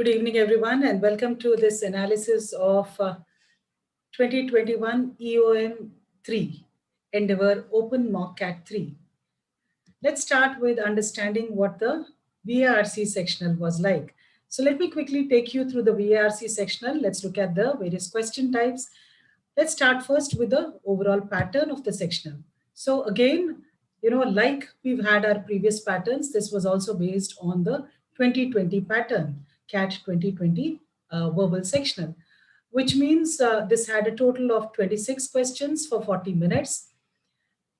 Good evening, everyone, and welcome to this analysis of 2021 EOM 3, Endeavour Open Mock Cat 3. Let's start with understanding what the VARC sectional was like. So let me quickly take you through the VARC sectional. Let's look at the various question types. Let's start first with the overall pattern of the sectional. So again, like we've had our previous patterns, this was also based on the 2020 pattern, CAT 2020 verbal sectional, which means this had a total of 26 questions for 40 minutes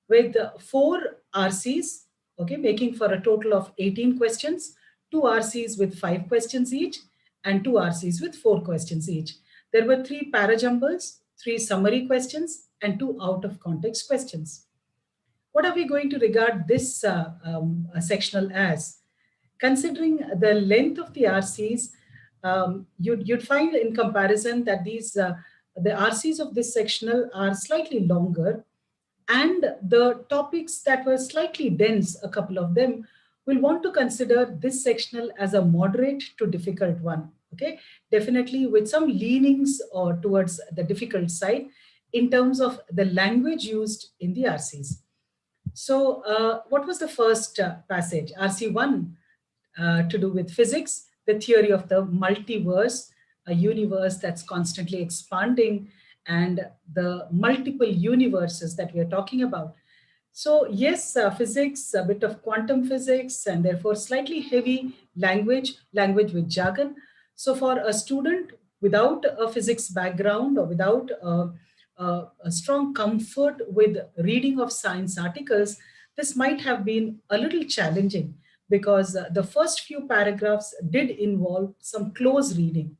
with 4 RCs, okay, making for a total of 18 questions, 2 RCs with 5 questions each, and 2 RCs with 4 questions each. There were 3 parajumbles, 3 summary questions, and 2 out of context questions. What are we going to regard this sectional as? Considering the length of the RCs, you'd find in comparison that the RCs of this sectional are slightly longer, and the topics that were slightly dense, a couple of them, will want to consider this sectional as a moderate to difficult one. Okay, definitely with some leanings or towards the difficult side in terms of the language used in the RCs. So what was the first passage? RC1, to do with physics, the theory of the multiverse, a universe that's constantly expanding, and the multiple universes that we are talking about. So yes, physics, a bit of quantum physics, and therefore slightly heavy language with jargon. So for a student without a physics background or without a strong comfort with reading of science articles, this might have been a little challenging because the first few paragraphs did involve some close reading.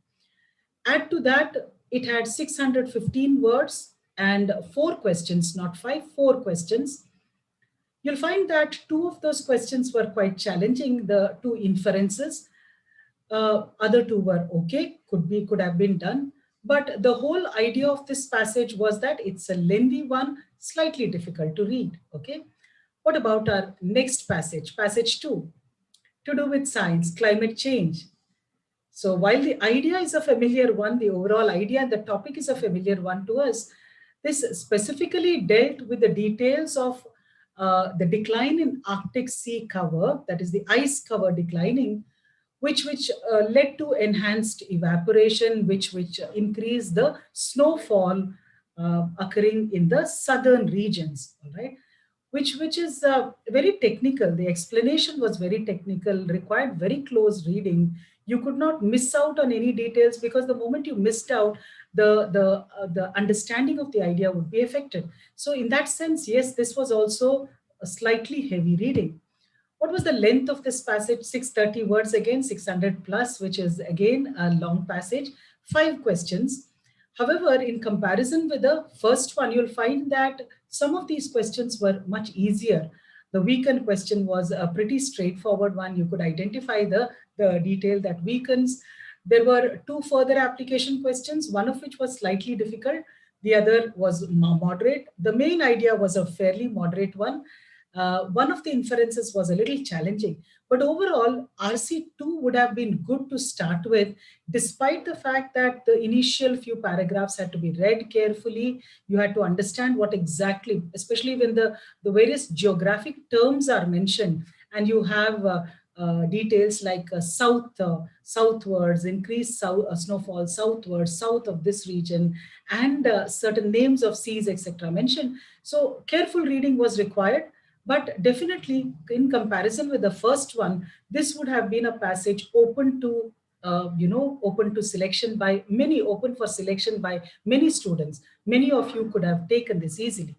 Add to that, it had 615 words and 4 questions, not 5, 4 questions. You'll find that 2 of those questions were quite challenging, the 2 inferences. Other 2 were okay, could have been done. But the whole idea of this passage was that it's a lengthy one, slightly difficult to read, okay? What about our next passage, passage 2, to do with science, climate change? So while the idea is a familiar one, the overall idea and the topic is a familiar one to us, this specifically dealt with the details of the decline in Arctic sea cover, that is the ice cover declining, which led to enhanced evaporation, which increased the snowfall occurring in the southern regions, all right? Which is very technical. The explanation was very technical, required very close reading. You could not miss out on any details because the moment you missed out, the understanding of the idea would be affected. So in that sense, yes, this was also a slightly heavy reading. What was the length of this passage? 630 words again, 600 plus, which is again a long passage, 5 questions. However, in comparison with the first one, you'll find that some of these questions were much easier. The weaken question was a pretty straightforward one. You could identify the detail that weakens. There were 2 further application questions, one of which was slightly difficult. The other was moderate. The main idea was a fairly moderate one. One of the inferences was a little challenging, but overall RC2 would have been good to start with, despite the fact that the initial few paragraphs had to be read carefully. You had to understand what exactly, especially when the various geographic terms are mentioned, and you have details like southwards, increased snowfall southwards, south of this region, and certain names of seas, etc. mentioned. So careful reading was required. But definitely, in comparison with the first one, this would have been a passage open to, open to selection by many, open for selection by many students. Many of you could have taken this easily.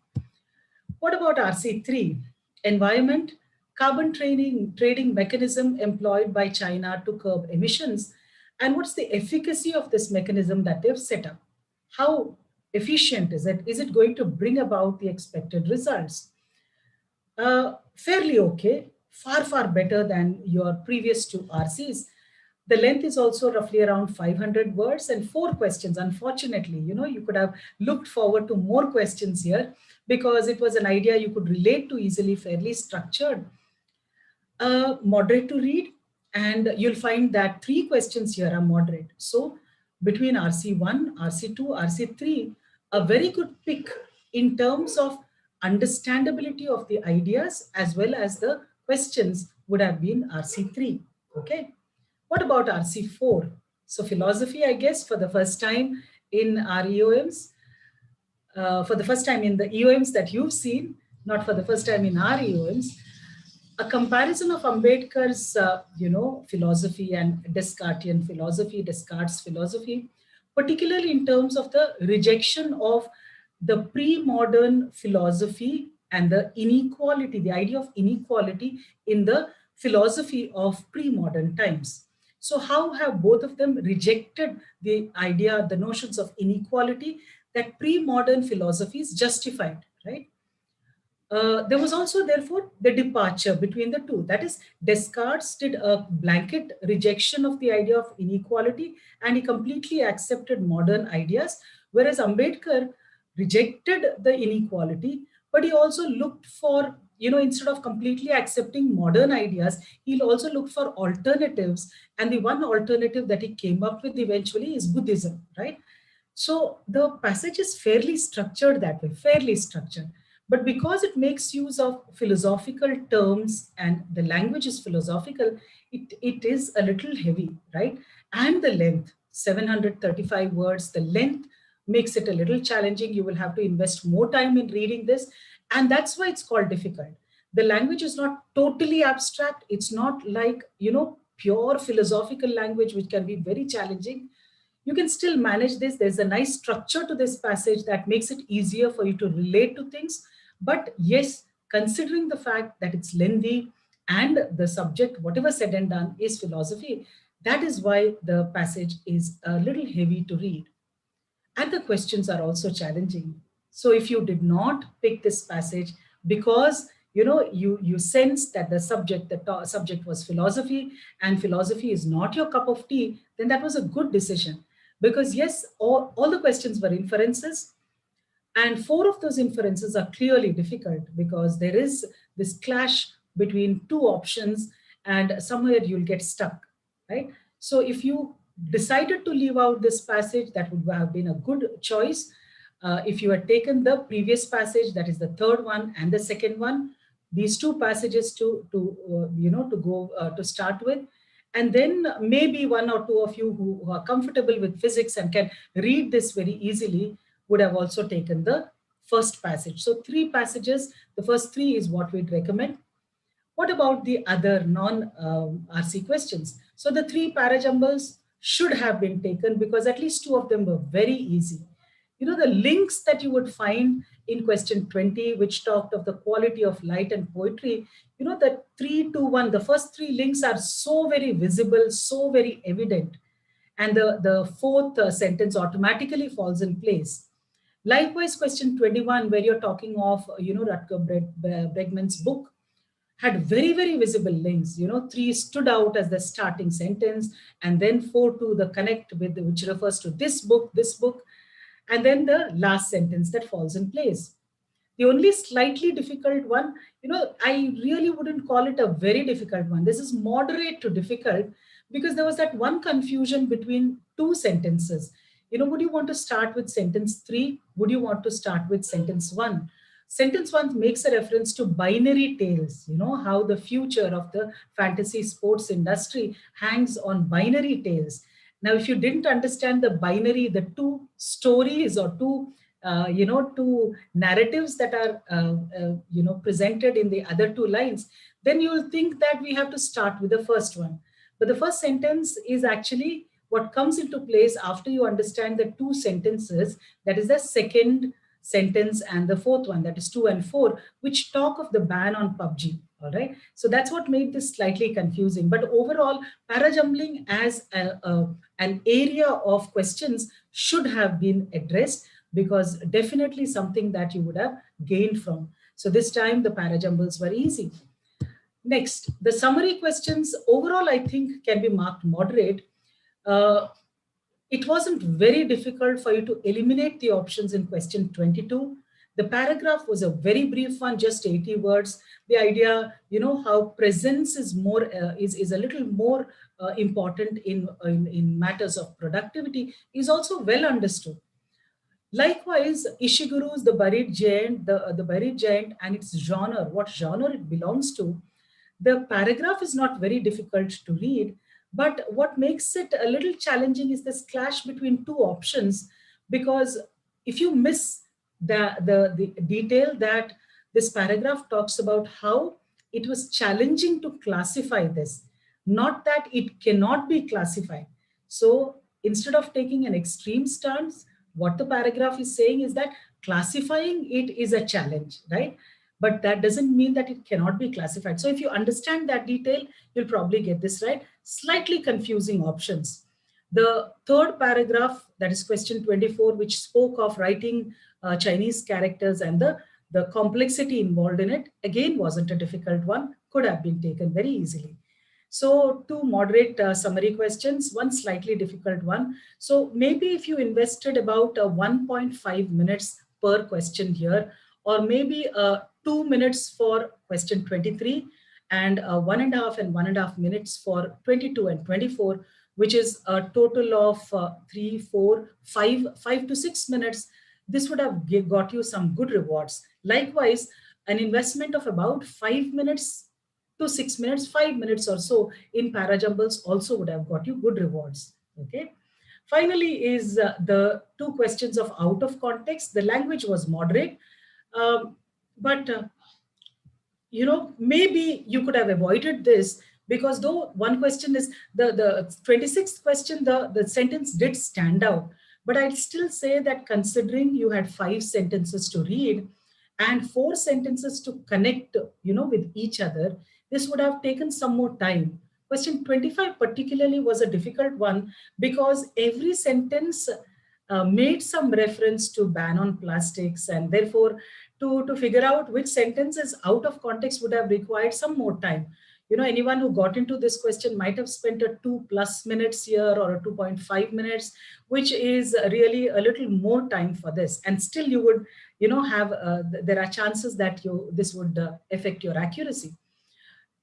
What about RC3? Environment, carbon trading mechanism employed by China to curb emissions. And what's the efficacy of this mechanism that they've set up? How efficient is it? Is it going to bring about the expected results? Fairly okay, far better than your previous 2 RCs. The length is also roughly around 500 words and 4 questions. Unfortunately, you could have looked forward to more questions here because it was an idea you could relate to easily, fairly structured. Moderate to read, And you'll find that 3 questions here are moderate. So between RC1, RC2, RC3, a very good pick in terms of understandability of the ideas as well as the questions would have been RC3. Okay. What about RC4? So philosophy, I guess, for the first time in our EOMs, for the first time in the EOMs that you've seen, not for the first time in our EOMs, a comparison of Ambedkar's, philosophy and Descartian philosophy, Descartes' philosophy, particularly in terms of the rejection of the pre-modern philosophy and the inequality, the idea of inequality in the philosophy of pre-modern times. So how have both of them rejected the idea, the notions of inequality that pre-modern philosophies justified, right? There was also, therefore, the departure between the two. That is, Descartes did a blanket rejection of the idea of inequality and he completely accepted modern ideas, whereas Ambedkar rejected the inequality, but he also looked for, instead of completely accepting modern ideas, he'll also look for alternatives. And the one alternative that he came up with eventually is Buddhism, right? So the passage is fairly structured that way, fairly structured. But because it makes use of philosophical terms and the language is philosophical, it is a little heavy, right? And the length, 735 words, the length makes it a little challenging. You will have to invest more time in reading this. And that's why it's called difficult. The language is not totally abstract. It's not like, pure philosophical language, which can be very challenging. You can still manage this. There's a nice structure to this passage that makes it easier for you to relate to things. But yes, considering the fact that it's lengthy and the subject, whatever said and done, is philosophy, that is why the passage is a little heavy to read. And the questions are also challenging. So if you did not pick this passage because you sense that the subject was philosophy and philosophy is not your cup of tea, then that was a good decision. Because yes, all the questions were inferences, and 4 of those inferences are clearly difficult because there is this clash between 2 options and somewhere you'll get stuck, right? So if you decided to leave out this passage, that would have been a good choice. If you had taken the previous passage, that is the third one and the second one, these 2 passages to start with, and then maybe 1 or 2 of you who are comfortable with physics and can read this very easily would have also taken the first passage. So 3 passages, the first 3 is what we'd recommend. What about the other non-RC questions? So the 3 parajumbles should have been taken because at least 2 of them were very easy. The links that you would find in question 20, which talked of the quality of light and poetry, the 3, 2, 1, the first 3 links are so very visible, so very evident. And the fourth sentence automatically falls in place. Likewise, question 21, where you're talking of, Rutger Bregman's book, had very, very visible links. 3 stood out as the starting sentence, and then 4 to the connect with, which refers to this book, and then the last sentence that falls in place. The only slightly difficult one, I really wouldn't call it a very difficult one. This is moderate to difficult because there was that one confusion between 2 sentences. Would you want to start with sentence 3? Would you want to start with sentence 1? Sentence 1 makes a reference to binary tales, how the future of the fantasy sports industry hangs on binary tales. Now, if you didn't understand the binary, the 2 stories or 2 2 narratives that are, presented in the other 2 lines, then you'll think that we have to start with the first one. But the first sentence is actually what comes into place after you understand the 2 sentences, that is the second sentence and the fourth one, that is 2 and 4, which talk of the ban on PUBG. All right. So that's what made this slightly confusing. But overall, parajumbling as an area of questions should have been addressed, because definitely something that you would have gained from. So this time the parajumbles were easy. Next, the summary questions overall, I think, can be marked moderate. It wasn't very difficult for you to eliminate the options in question 22. The paragraph was a very brief one, just 80 words. The idea, how presence is more is a little more important in matters of productivity is also well understood. Likewise, Ishiguro's The Buried Giant and its genre, what genre it belongs to, the paragraph is not very difficult to read, but what makes it a little challenging is this clash between two options, because if you miss the detail that this paragraph talks about how it was challenging to classify this, not that it cannot be classified. So instead of taking an extreme stance, what the paragraph is saying is that classifying it is a challenge, right? But that doesn't mean that it cannot be classified. So if you understand that detail, you'll probably get this right. Slightly confusing options. The third paragraph, that is question 24, which spoke of writing Chinese characters and the complexity involved in it, again, wasn't a difficult one, could have been taken very easily. So two moderate summary questions, one slightly difficult one. So maybe if you invested about 1.5 minutes per question here, or maybe 2 minutes for question 23, and 1.5 minutes for 22 and 24, which is a total of 3, 4, 5 to 6 minutes, this would have got you some good rewards. Likewise, an investment of about 5 minutes to 6 minutes, 5 minutes or so in parajumbles also would have got you good rewards. Okay. Finally is the two questions of out of context. The language was moderate, but maybe you could have avoided this, because though one question is the 26th question, the sentence did stand out, but I'd still say that considering you had 5 sentences to read and 4 sentences to connect, with each other, this would have taken some more time. Question 25 particularly was a difficult one because every sentence made some reference to ban on plastics, and therefore to figure out which sentence is out of context would have required some more time. Anyone who got into this question might have spent a 2+ minutes here or a 2.5 minutes, which is really a little more time for this. And still you would, have, there are chances that this would affect your accuracy.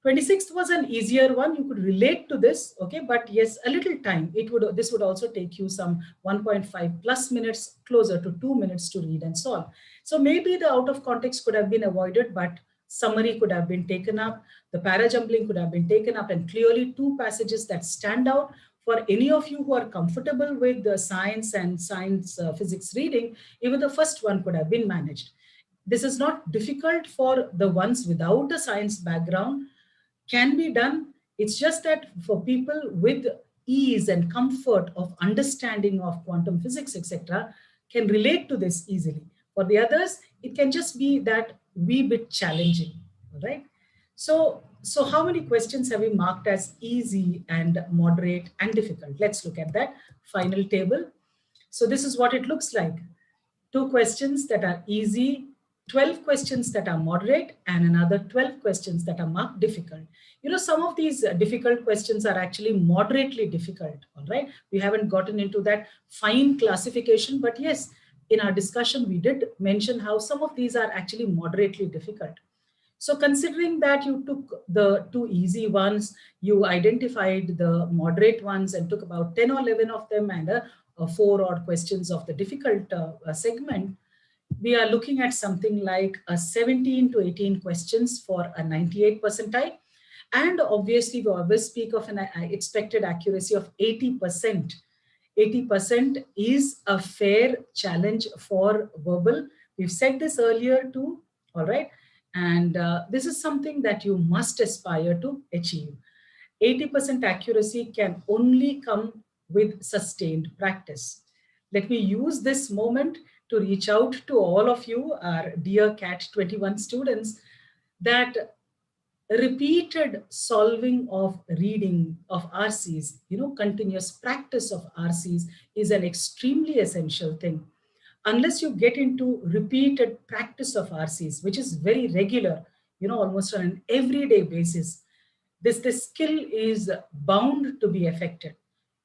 26th was an easier one. You could relate to this, okay, but yes, a little time. This would also take you some 1.5+ minutes, closer to 2 minutes to read and solve. So maybe the out of context could have been avoided, but summary could have been taken up, the parajumbling could have been taken up, and clearly two passages that stand out for any of you who are comfortable with the science and science physics reading. Even the first one could have been managed. This is not difficult for the ones without a science background, can be done. It's just that for people with ease and comfort of understanding of quantum physics, etc., can relate to this easily. For the others, it can just be that wee bit challenging, right? So how many questions have we marked as easy and moderate and difficult? Let's look at that final table. So this is what it looks like. 2 questions that are easy, 12 questions that are moderate, and another 12 questions that are marked difficult. Some of these difficult questions are actually moderately difficult, all right? We haven't gotten into that fine classification, but yes, in our discussion, we did mention how some of these are actually moderately difficult. So considering that you took the 2 easy ones, you identified the moderate ones and took about 10 or 11 of them, and 4 odd questions of the difficult segment, we are looking at something like 17 to 18 questions for a 98 percentile. And obviously, we always speak of an expected accuracy of 80%. 80% is a fair challenge for verbal. We've said this earlier too, all right? And this is something that you must aspire to achieve. 80% accuracy can only come with sustained practice. Let me use this moment to reach out to all of you, our dear CAT 21 students, that repeated solving of reading of RCs, continuous practice of RCs is an extremely essential thing. Unless you get into repeated practice of RCs, which is very regular, almost on an everyday basis, this skill is bound to be affected.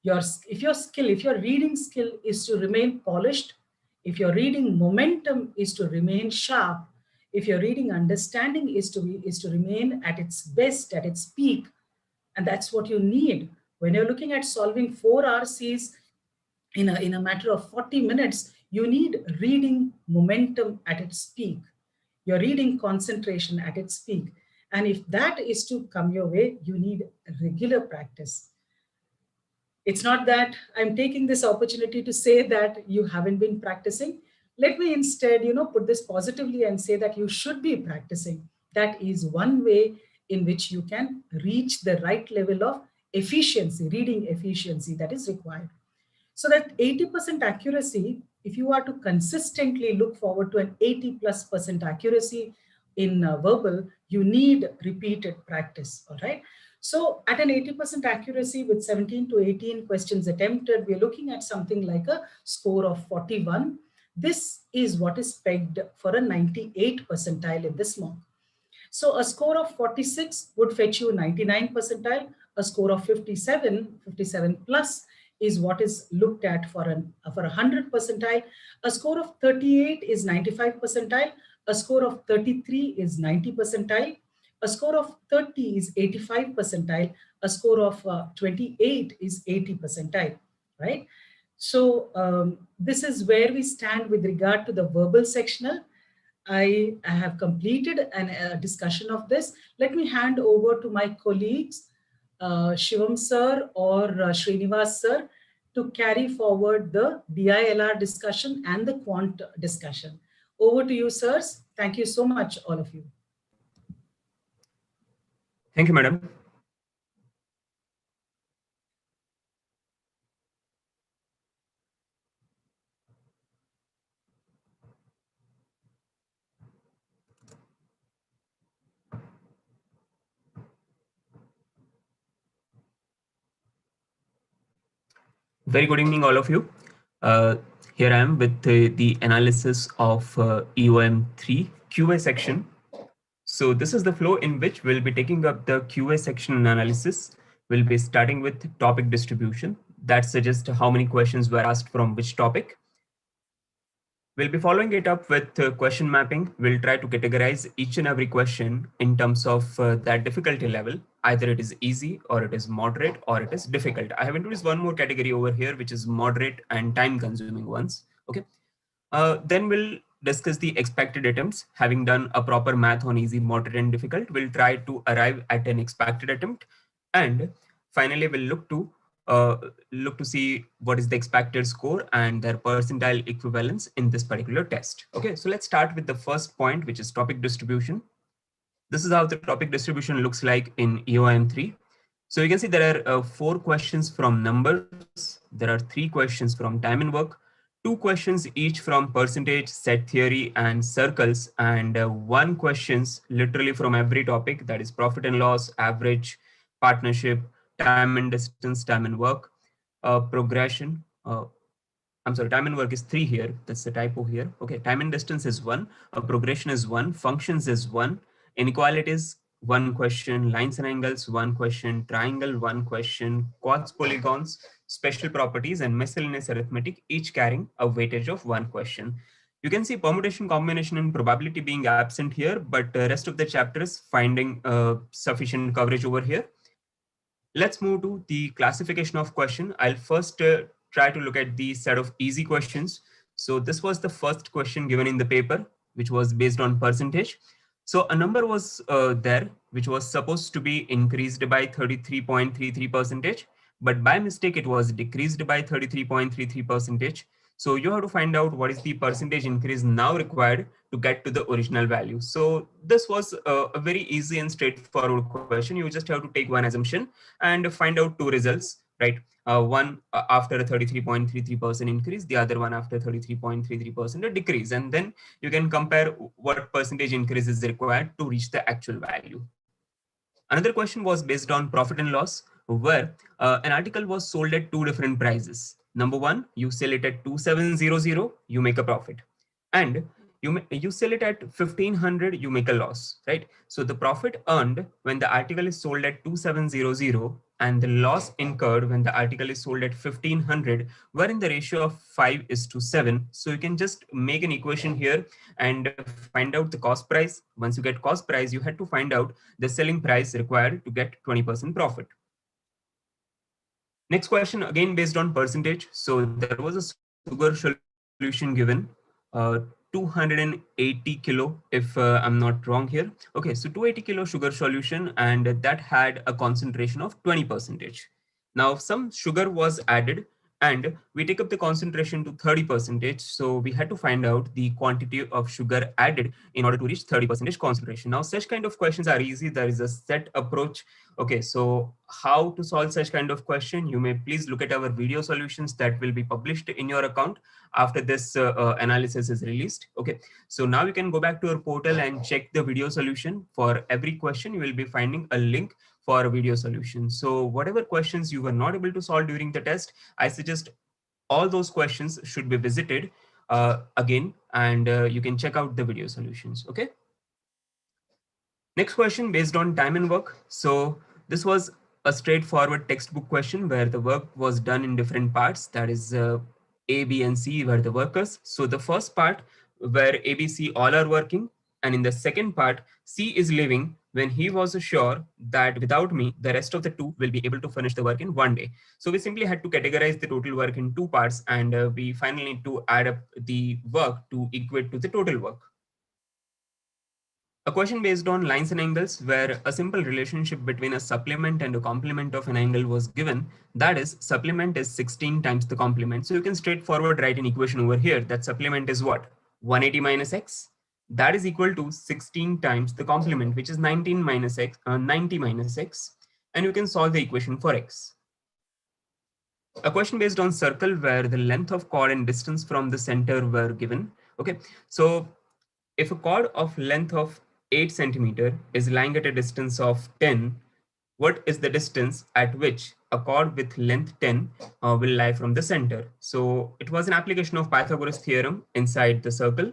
If your reading skill is to remain polished, If your reading momentum is to remain sharp, if your reading understanding is to remain at its best, at its peak, and that's what you need when you're looking at solving 4 RCs in a matter of 40 minutes, you need reading momentum at its peak, your reading concentration at its peak. And if that is to come your way, you need regular practice. It's not that I'm taking this opportunity to say that you haven't been practicing. Let me instead, put this positively and say that you should be practicing. That is one way in which you can reach the right level of efficiency, reading efficiency that is required. So that 80% accuracy, if you are to consistently look forward to an 80+% accuracy in verbal, you need repeated practice, all right? So at an 80% accuracy with 17 to 18 questions attempted, we're looking at something like a score of 41. This is what is pegged for a 98 percentile in this mock. So a score of 46 would fetch you 99 percentile. A score of 57 plus is what is looked at for a 100 percentile. A score of 38 is 95 percentile. A score of 33 is 90 percentile. A score of 30 is 85 percentile. A score of 28 is 80 percentile, right? So this is where we stand with regard to the verbal sectional. I have completed a discussion of this. Let me hand over to my colleagues, Shivam sir or Srinivas sir, to carry forward the DILR discussion and the quant discussion. Over to you, sirs. Thank you so much, all of you. Thank you, madam. Very good evening, all of you. Here I am with the analysis of EOM 3 QA section. So this is the flow in which we'll be taking up the QA section analysis. We'll be starting with topic distribution. That suggests how many questions were asked from which topic. We'll be following it up with question mapping. We'll try to categorize each and every question in terms of that difficulty level. Either it is easy or it is moderate or it is difficult. I have introduced one more category over here, which is moderate and time consuming ones. Okay. Then we'll discuss the expected attempts. Having done a proper math on easy, moderate and difficult, we'll try to arrive at an expected attempt. And finally, we'll look to see what is the expected score and their percentile equivalence in this particular test. Okay, so let's start with the first point, which is topic distribution. This is how the topic distribution looks like in EOM 3. So you can see there are 4 questions from numbers. There are 3 questions from time and work, 2 questions each from percentage, set theory and circles, and 1 questions literally from every topic, that is profit and loss, average, partnership, time and distance, time and work, progression. I'm sorry, time and work is 3 here. That's the typo here. Okay, time and distance is 1, progression is 1, functions is 1, inequalities 1 question, lines and angles 1 question, triangle 1 question, quads, polygons, special properties, and miscellaneous arithmetic, each carrying a weightage of 1 question. You can see permutation, combination, and probability being absent here, but the rest of the chapter is finding sufficient coverage over here. Let's move to the classification of question. I'll first try to look at the set of easy questions. So this was the first question given in the paper, which was based on percentage. So a number was there, which was supposed to be increased by 33.33%, but by mistake, it was decreased by 33.33%. So you have to find out what is the percentage increase now required to get to the original value. So this was a very easy and straightforward question. You just have to take one assumption and find out 2 results, right? One after a 33.33% increase, the other one after 33.33% decrease. And then you can compare what percentage increase is required to reach the actual value. Another question was based on profit and loss, where an article was sold at 2 different prices. Number 1, you sell it at 2700, you make a profit. And you sell it at 1500, you make a loss, right? So the profit earned when the article is sold at 2700 and the loss incurred when the article is sold at 1500 were in the ratio of 5:7. So you can just make an equation here and find out the cost price. Once you get cost price, you had to find out the selling price required to get 20% profit. Next question, again based on percentage. So there was a sugar solution given, 280 kilo, if I'm not wrong here. Okay, so 280 kilo sugar solution, and that had a concentration of 20%. Now some sugar was added, and we take up the concentration to 30%. So we had to find out the quantity of sugar added in order to reach 30% concentration. Now such kind of questions are easy. There is a set approach. Okay, so how to solve such kind of question? You may please look at our video solutions that will be published in your account after this analysis is released. Okay, so now you can go back to your portal and check the video solution. For every question, you will be finding a link for a video solution. So whatever questions you were not able to solve during the test, I suggest all those questions should be visited again, and you can check out the video solutions. Okay. Next question based on time and work. So this was a straightforward textbook question where the work was done in different parts. That is A, B, and C were the workers. So the first part where A, B, C all are working. And in the second part, C is leaving when he was sure that without me, the rest of the two will be able to finish the work in one day. So we simply had to categorize the total work in two parts, and we finally need to add up the work to equate to the total work. A question based on lines and angles where a simple relationship between a supplement and a complement of an angle was given. That is, supplement is 16 times the complement. So you can straightforward write an equation over here that supplement is what? 180 minus x. That is equal to 16 times the complement, which is 19 minus x, 90 minus x. And you can solve the equation for x. A question based on circle where the length of chord and distance from the center were given. Okay, so if a chord of length of 8 centimeter is lying at a distance of 10, what is the distance at which a chord with length 10 will lie from the center? So it was an application of Pythagoras theorem inside the circle.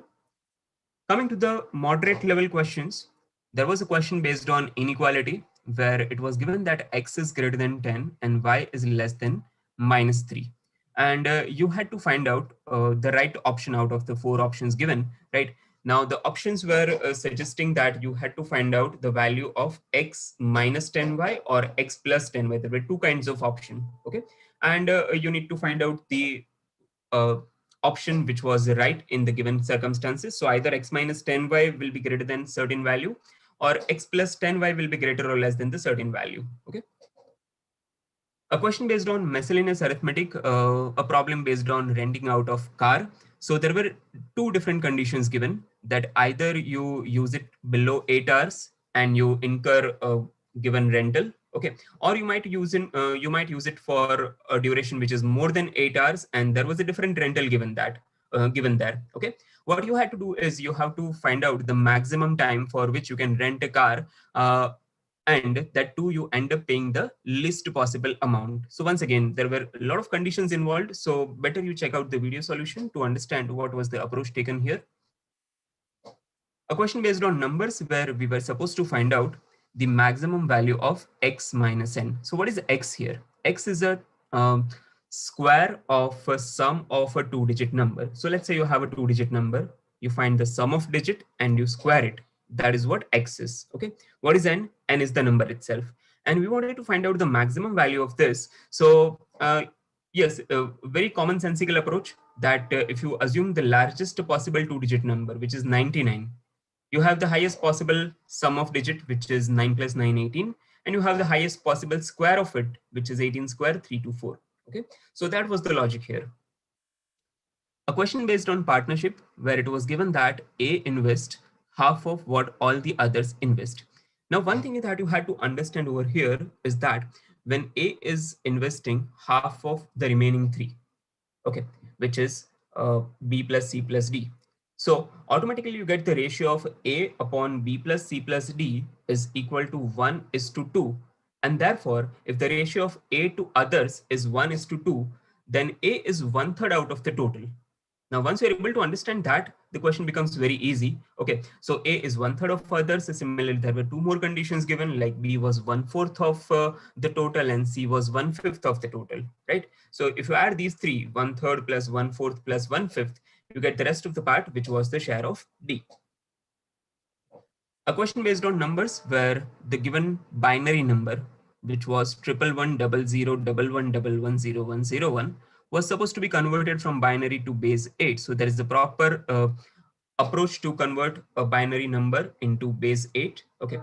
Coming to the moderate level questions, there was a question based on inequality where it was given that x is greater than 10 and y is less than minus 3. And you had to find out the right option out of the 4 options given, right? Now the options were suggesting that you had to find out the value of x minus 10y or x plus 10y. There were two kinds of option, okay? And you need to find out the option which was right in the given circumstances. So either x minus 10y will be greater than certain value, or x plus 10y will be greater or less than the certain value. Okay. A question based on miscellaneous arithmetic, a problem based on renting out of car. So there were two different conditions given, that either you use it below 8 hours and you incur a given rental, okay, or you might use it for a duration which is more than 8 hours, and there was a different rental given there. Okay, what you had to do is you have to find out the maximum time for which you can rent a car, and that too you end up paying the least possible amount. So once again, there were a lot of conditions involved, so better you check out the video solution to understand what was the approach taken here. A question based on numbers where we were supposed to find out the maximum value of x minus n. So what is x here? X is a square of a sum of a 2-digit number. So let's say you have a 2-digit number, you find the sum of digit and you square it. That is what x is. Okay. What is n? N is the number itself. And we wanted to find out the maximum value of this. So yes, a very commonsensical approach that if you assume the largest possible 2-digit number, which is 99, you have the highest possible sum of digit, which is 9 plus 9, 18, and you have the highest possible square of it, which is 18 square, 324. Okay, so that was the logic here. A question based on partnership where it was given that A invest half of what all the others invest. Now, one thing that you had to understand over here is that when A is investing half of the remaining 3, okay, which is B plus C plus D. So automatically you get the ratio of A upon B plus C plus D is equal to 1:2. And therefore, if the ratio of A to others is 1:2, then A is 1/3 out of the total. Now, once you're able to understand that, the question becomes very easy. Okay, so A is 1/3 of others. So similarly, there were two more conditions given, like B was 1/4 of the total and C was 1/5 of the total, right? So if you add these three, 1/3 plus 1/4 plus 1/5, you get the rest of the part, which was the share of D. A question based on numbers where the given binary number, which was 11000011110101, was supposed to be converted from binary to base 8. So there is a proper approach to convert a binary number into base 8. Okay,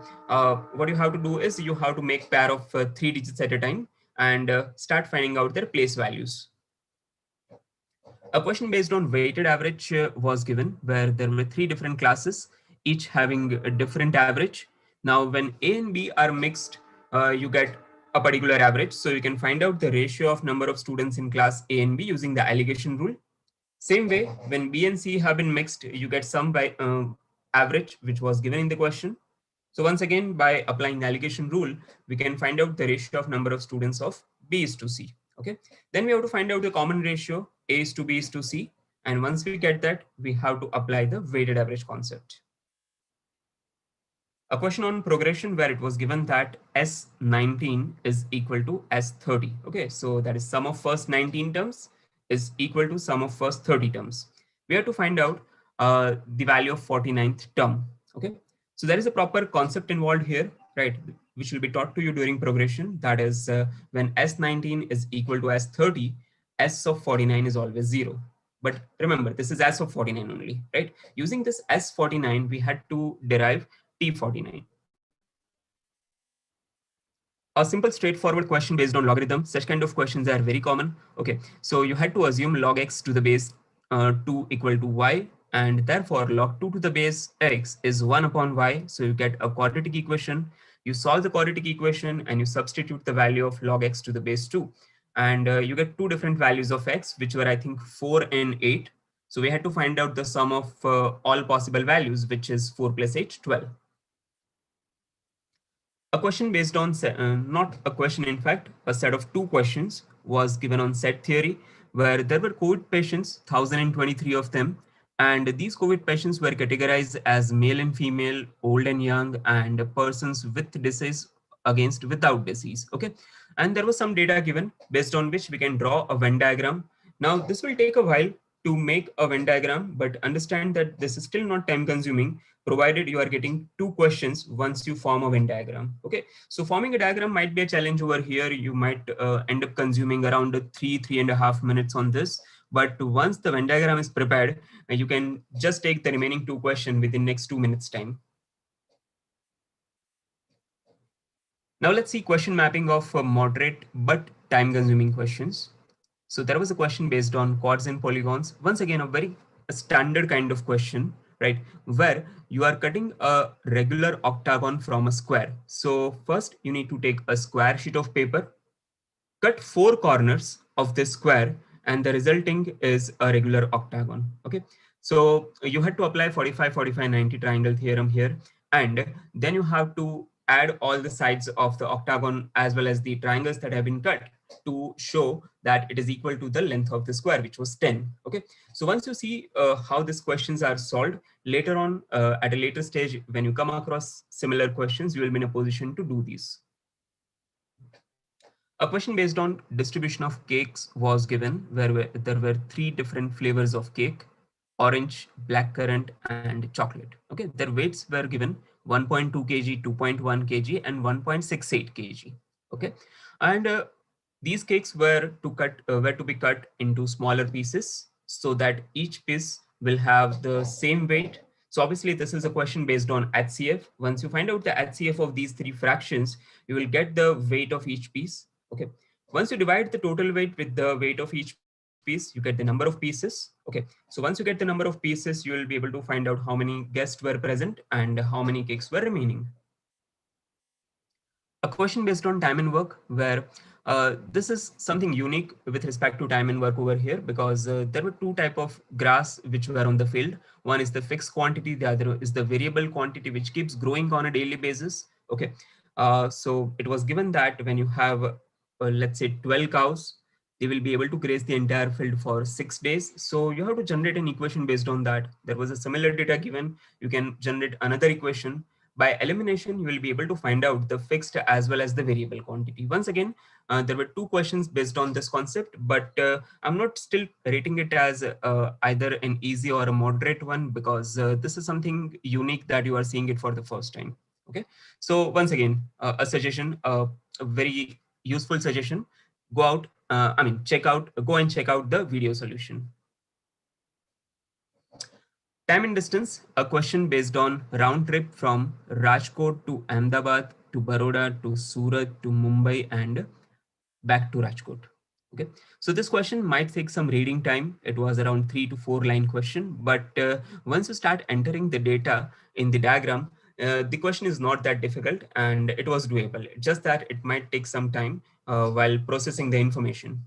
what you have to do is you have to make pair of 3 digits at a time and start finding out their place values. A question based on weighted average was given where there were 3 different classes, each having a different average. Now, when A and B are mixed, you get a particular average. So you can find out the ratio of number of students in class A and B using the alligation rule. Same way, when B and C have been mixed, you get some by average, which was given in the question. So once again, by applying the alligation rule, we can find out the ratio of number of students of B is to C. Okay. Then we have to find out the common ratio A is to B is to C. And once we get that, we have to apply the weighted average concept. A question on progression where it was given that S19 is equal to S30. Okay, so that is sum of first 19 terms is equal to sum of first 30 terms. We have to find out the value of 49th term. Okay, so there is a proper concept involved here, right, which will be taught to you during progression. That is when S19 is equal to S30, S of 49 is always 0. But remember, this is S of 49 only, right? Using this S49, we had to derive T49. A simple straightforward question based on logarithm. Such kind of questions are very common. Okay, so you had to assume log x to the base 2 equal to y, and therefore log 2 to the base x is 1 upon y. So you get a quadratic equation. You solve the quadratic equation and you substitute the value of log x to the base 2. And you get two different values of x, which were I think 4 and 8. So we had to find out the sum of all possible values, which is 4 plus 8, 12. A question based on, not a question, in fact, a set of two questions was given on set theory, where there were COVID patients, 1,023 of them, and these COVID patients were categorized as male and female, old and young, and persons with disease against without disease. Okay, and there was some data given based on which we can draw a Venn diagram. Now, this will take a while to make a Venn diagram, but understand that this is still not time consuming, provided you are getting two questions once you form a Venn diagram. Okay, so forming a diagram might be a challenge over here. You might end up consuming around 3.5 minutes on this. But once the Venn diagram is prepared, you can just take the remaining two questions within next 2 minutes time. Now let's see question mapping of moderate but time consuming questions. So there was a question based on chords and polygons. Once again, a very standard kind of question, right? Where you are cutting a regular octagon from a square. So first you need to take a square sheet of paper, cut 4 corners of this square, and the resulting is a regular octagon. Okay, so you had to apply 45 45 90 triangle theorem here, and then you have to add all the sides of the octagon as well as the triangles that have been cut to show that it is equal to the length of the square, which was 10. Okay, so once you see how these questions are solved later on, at a later stage, when you come across similar questions, you will be in a position to do these. A question based on distribution of cakes was given, where there were 3 different flavors of cake: orange, blackcurrant, and chocolate. Okay, their weights were given 1.2 kg, 2.1 kg, and 1.68 kg. Okay, and these cakes were to be cut into smaller pieces so that each piece will have the same weight. So obviously this is a question based on HCF. Once you find out the HCF of these 3 fractions, you will get the weight of each piece. Okay, once you divide the total weight with the weight of each piece, you get the number of pieces. Okay, so once you get the number of pieces, you will be able to find out how many guests were present and how many cakes were remaining. A question based on time and work, where this is something unique with respect to time and work over here, because there were 2 types of grass which were on the field. One is the fixed quantity, the other is the variable quantity, which keeps growing on a daily basis. Okay, so it was given that when you have let's say 12 cows, they will be able to graze the entire field for 6 days. So you have to generate an equation based on that. There was a similar data given. You can generate another equation. By elimination, you will be able to find out the fixed as well as the variable quantity. Once again, there were 2 questions based on this concept, but I'm not still rating it as either an easy or a moderate one, because this is something unique that you are seeing it for the first time. Okay, so once again, a suggestion, a very useful suggestion: go out, go and check out the video solution. Time and distance, a question based on round trip from Rajkot to Ahmedabad to Baroda to Surat to Mumbai and back to Rajkot. Okay, so this question might take some reading time. It was around 3 to 4 line question, but once you start entering the data in the diagram, the question is not that difficult and it was doable. Just that it might take some time while processing the information.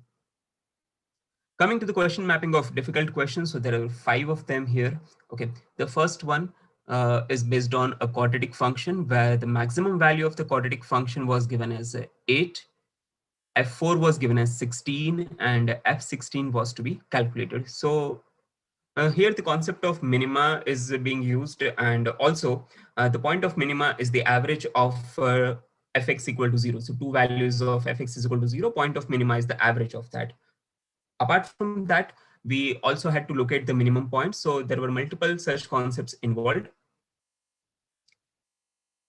Coming to the question mapping of difficult questions, so there are 5 of them here. Okay, the first one is based on a quadratic function where the maximum value of the quadratic function was given as 8. F4 was given as 16 and F16 was to be calculated. So here the concept of minima is being used, and also the point of minima is the average of fx equal to 0. So 2 values of fx is equal to 0. Point of minima is the average of that. Apart from that, we also had to locate the minimum point. So there were multiple such concepts involved.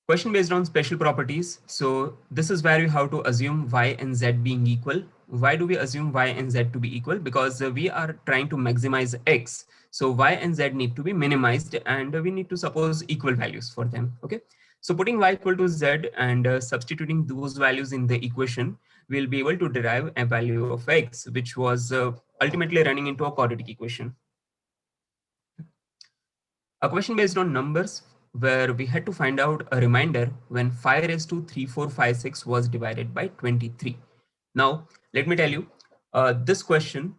Question based on special properties. So this is where you have to assume y and z being equal. Why do we assume y and z to be equal? Because we are trying to maximize x. So y and z need to be minimized, and we need to suppose equal values for them. Okay. So putting y equal to z and substituting those values in the equation, we'll be able to derive a value of x, which was ultimately running into a quadratic equation. A question based on numbers, where we had to find out a remainder when 5 raised to 3456 was divided by 23. Now, let me tell you, this question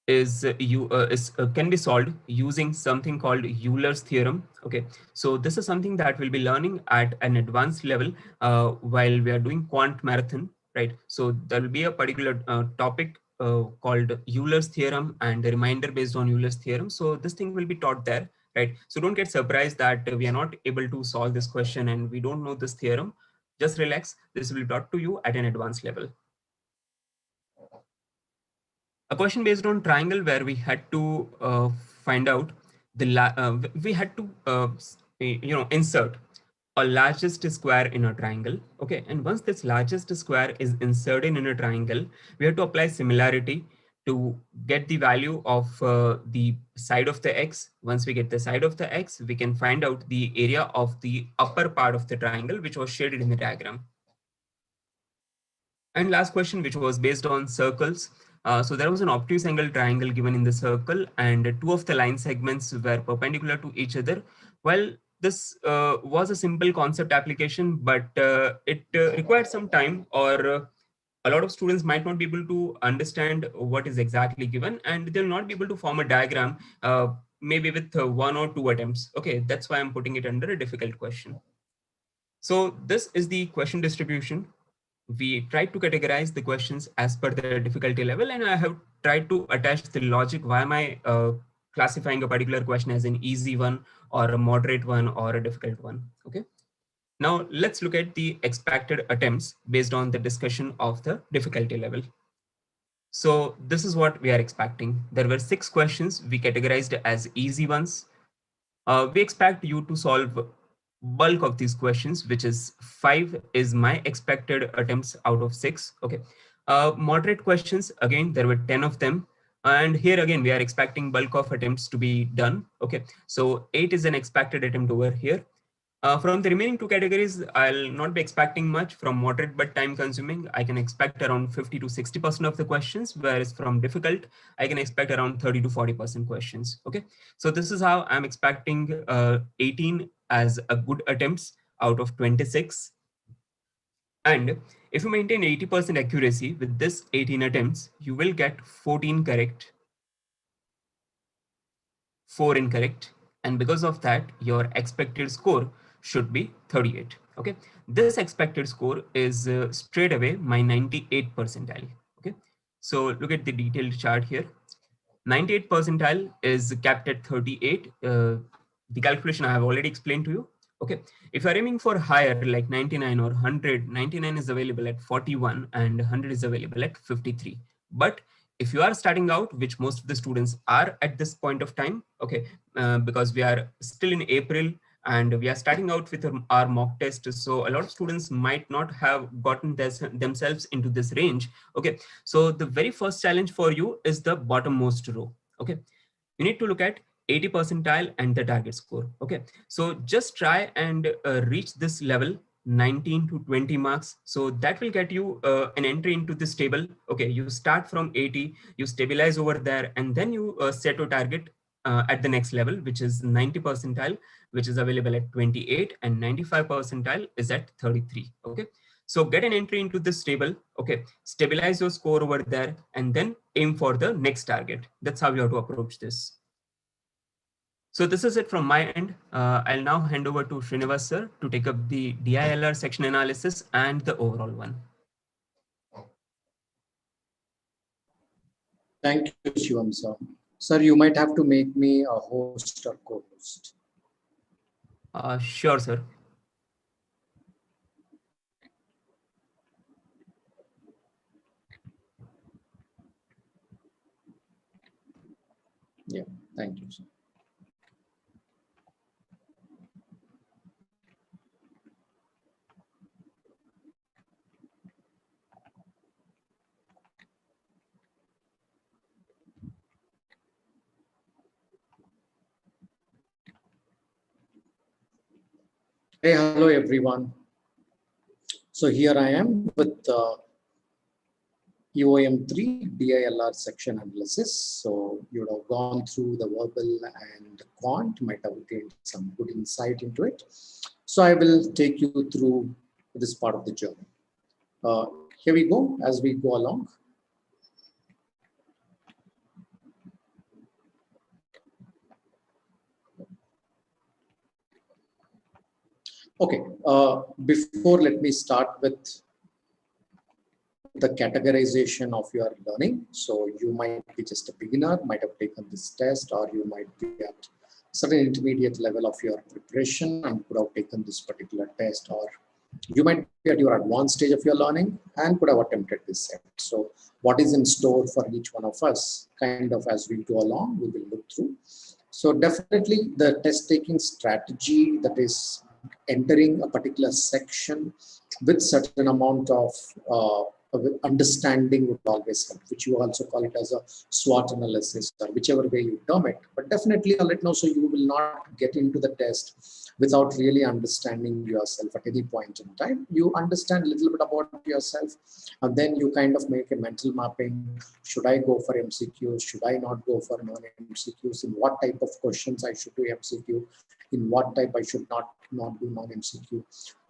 can be solved using something called Euler's theorem. Okay, so this is something that we'll be learning at an advanced level while we are doing quant marathon, right? So there will be a particular topic called Euler's theorem and the remainder based on Euler's theorem. So this thing will be taught there, right? So don't get surprised that we are not able to solve this question and we don't know this theorem. Just relax. This will be taught to you at an advanced level. A question based on triangle, where we had to find out we had to insert a largest square in a triangle. Okay, and once this largest square is inserted in a triangle, we have to apply similarity to get the value of the side of the x. Once we get the side of the x, we can find out the area of the upper part of the triangle, which was shaded in the diagram. And last question, which was based on circles. So there was an obtuse angle triangle given in the circle, and 2 of the line segments were perpendicular to each other. Well, this was a simple concept application, but it required some time, or a lot of students might not be able to understand what is exactly given, and they'll not be able to form a diagram maybe with 1 or 2 attempts. Okay, that's why I'm putting it under a difficult question. So this is the question distribution. We tried to categorize the questions as per the difficulty level, and I have tried to attach the logic. Why am I classifying a particular question as an easy one or a moderate one or a difficult one? Okay. Now let's look at the expected attempts based on the discussion of the difficulty level. So this is what we are expecting. There were 6 questions we categorized as easy ones. We expect you to solve bulk of these questions, which is 5 is my expected attempts out of 6. Okay. Moderate questions, again, there were 10 of them. And here again, we are expecting bulk of attempts to be done. Okay. So 8 is an expected attempt over here. From the remaining 2 categories, I'll not be expecting much. From moderate but time consuming, I can expect around 50 to 60% of the questions, whereas from difficult, I can expect around 30 to 40% questions. Okay, so this is how I'm expecting 18 as a good attempts out of 26. And if you maintain 80% accuracy with this 18 attempts, you will get 14 correct, 4 incorrect, and because of that, your expected score should be 38. Okay, this expected score is straight away my 98 percentile. Okay, So look at the detailed chart here. 98 percentile is capped at 38. The calculation I have already explained to you. Okay, if you're aiming for higher like 99 or 100, 99 is available at 41 and 100 is available at 53. But if you are starting out, which most of the students are at this point of time, okay, because we are still in April and we are starting out with our mock test. So a lot of students might not have gotten themselves into this range. Okay, so the very first challenge for you is the bottommost row. Okay, you need to look at 80 percentile and the target score. Okay, so just try and reach this level, 19 to 20 marks. So that will get you an entry into this table. Okay, you start from 80, you stabilize over there, and then you set a target at the next level, which is 90 percentile, which is available at 28, and 95 percentile is at 33. Okay, so get an entry into this table. Okay, stabilize your score over there, and then aim for the next target. That's how you have to approach this. So this is it from my end. I'll now hand over to Srinivas sir to take up the DILR section analysis and the overall one. Thank you, Shivam sir. Sir, you might have to make me a host or co-host. Sure, sir. Yeah, thank you, sir. Hey, hello everyone. So here I am with EOM 3 DILR section analysis. So you would have gone through the verbal and quant, might have gained some good insight into it. So I will take you through this part of the journey. Here we go as we go along. Okay, before let me start with the categorization of your learning. So you might be just a beginner, might have taken this test, or you might be at certain intermediate level of your preparation and could have taken this particular test, or you might be at your advanced stage of your learning and could have attempted this set. So what is in store for each one of us, kind of as we go along, we will look through. So definitely the test taking strategy, that is entering a particular section with certain amount of understanding would always help, which you also call it as a SWOT analysis, or whichever way you term it. But definitely I'll let know, so you will not get into the test without really understanding yourself at any point in time. You understand a little bit about yourself, and then you kind of make a mental mapping. Should I go for MCQs? Should I not go for non-MCQs? In what type of questions I should do MCQ? In what type I should not do non-MCQ?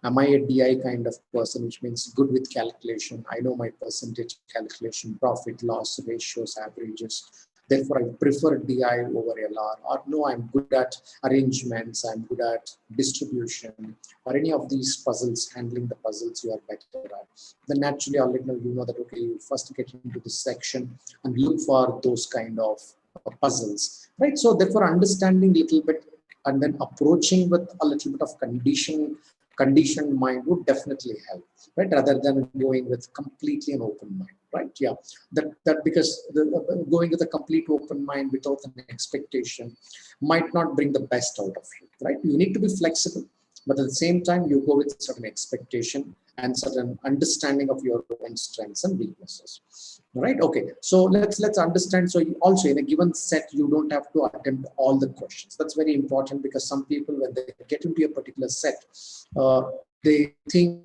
Am I a DI kind of person, which means good with calculation? I know my percentage calculation, profit, loss, ratios, averages. Therefore, I prefer DI over LR. Or no, I'm good at arrangements, I'm good at distribution, or any of these puzzles, handling the puzzles you are better at. Then naturally, I'll let you know that, okay, you first get into this section and look for those kind of puzzles, right? So therefore, understanding a little bit and then approaching with a little bit of conditioned mind would definitely help, right? Rather than going with completely an open mind, right? Yeah, that because going with a complete open mind without an expectation might not bring the best out of you, right? You need to be flexible, but at the same time, you go with certain expectation and certain understanding of your own strengths and weaknesses, right? Okay, so let's understand. So also in a given set, you don't have to attempt all the questions. That's very important, because some people, when they get into a particular set, they think,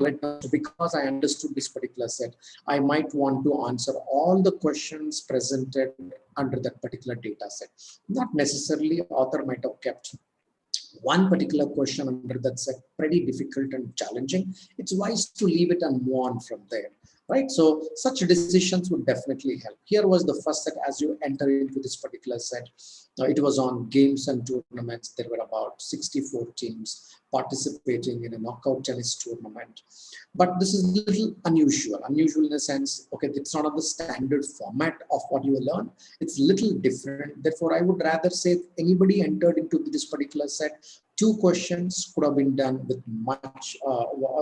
because I understood this particular set, I might want to answer all the questions presented under that particular data set. Not necessarily. Author might have kept one particular question under that set pretty difficult and challenging. It's wise to leave it and move on from there, right? So such decisions would definitely help. Here was the first set. As you enter into this particular set, it was on games and tournaments. There were about 64 teams participating in a knockout tennis tournament. But this is a little unusual in the sense, okay, it's not on the standard format of what you learn. It's a little different. Therefore, I would rather say if anybody entered into this particular set, 2 questions could have been done with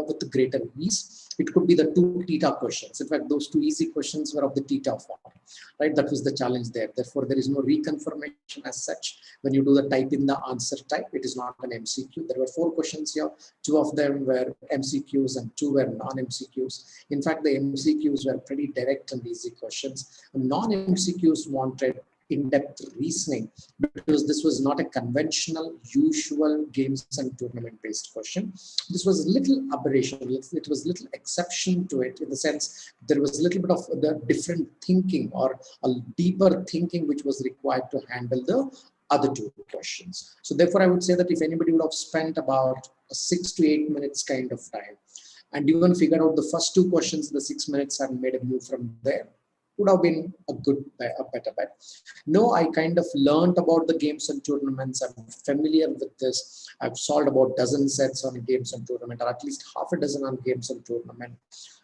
with greater ease. It could be the 2 theta questions. In fact, those 2 easy questions were of the theta form, right? That was the challenge there. Therefore, there is no reconfirmation as such. When you do the type in the answer type, it is not an MCQ. There were 4 questions here. 2 of them were MCQs and 2 were non-MCQs. In fact, the MCQs were pretty direct and easy questions. Non-MCQs wanted in-depth reasoning, because this was not a conventional, usual games and tournament-based question. This was a little aberration. It was a little exception to it, in the sense there was a little bit of the different thinking or a deeper thinking which was required to handle the other 2 questions. So therefore, I would say that if anybody would have spent about 6 to 8 minutes kind of time, and even figured out the first 2 questions in the 6 minutes and made a move from there, would have been a better bet. No, I kind of learned about the games and tournaments. I'm familiar with this. I've solved about 12 sets on games and tournament, or at least half a dozen on games and tournament.